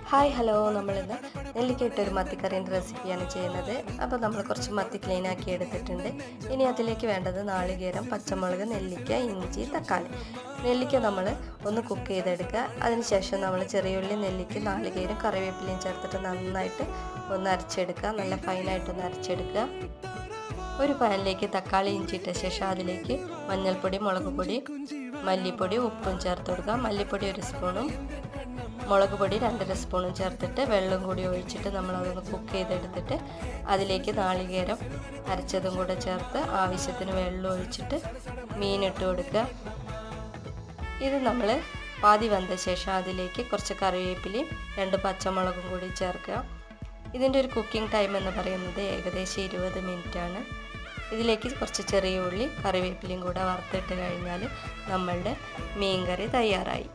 Hi hello, നമ്മളിന്ന് നെല്ലിക്കയിട്ടൊരു മത്തിക്കറിൻ്റെ റെസിപ്പിയാണ് ചെയ്യുന്നത്. അപ്പോൾ നമ്മൾ കുറച്ച് മത്തി ക്ലീൻ ആക്കി എടുത്തിട്ടുണ്ട്. ഇനി അതിലേക്ക് വേണ്ടത് നാളികേരം, പച്ചമുളക്, നെല്ലിക്ക, ഇഞ്ചി, തക്കാളി. നെല്ലിക്ക നമ്മൾ ഒന്ന് കുക്ക് ചെയ്തെടുക്കുക. അതിനുശേഷം നമ്മൾ ചെറിയുള്ളി, നെല്ലിക്ക, നാളികേരം, കറിവേപ്പിലയും ചേർത്തിട്ട് നന്നായിട്ട് ഒന്ന് അരച്ചെടുക്കുക. നല്ല ഫൈനായിട്ടൊന്ന് അരച്ചെടുക്കുക. ഒരു പാനിലേക്ക് തക്കാളി, ഇഞ്ചി ഇട്ട ശേഷം അതിലേക്ക് മഞ്ഞൾപ്പൊടി, മുളക് പൊടി, മല്ലിപ്പൊടി, ഉപ്പും ചേർത്ത് കൊടുക്കുക. മല്ലിപ്പൊടി 1 സ്പൂണും മുളക് പൊടി 2.5 സ്പൂണും ചേർത്തിട്ട് വെള്ളം കൂടി ഒഴിച്ചിട്ട് നമ്മളതൊന്ന് കുക്ക് ചെയ്തെടുത്തിട്ട് അതിലേക്ക് നാളികേരം അരച്ചതും കൂടെ ചേർത്ത് ആവശ്യത്തിന് വെള്ളം ഒഴിച്ചിട്ട് മീനിട്ട് കൊടുക്കുക. ഇത് നമ്മൾ പാതി വെന്ത ശേഷം അതിലേക്ക് കുറച്ച് കറിവേപ്പിലയും 2 പച്ചമുളകും കൂടി ചേർക്കുക. ഇതിൻ്റെ ഒരു കുക്കിംഗ് ടൈം എന്ന് പറയുന്നത് ഏകദേശം 20 മിനിറ്റാണ്. ഇതിലേക്ക് കുറച്ച് ചെറിയ ഉള്ളി, കറിവേപ്പിലയും കൂടെ വറുത്തിട്ട് കഴിഞ്ഞാൽ നമ്മളുടെ മീൻ കറി തയ്യാറായി.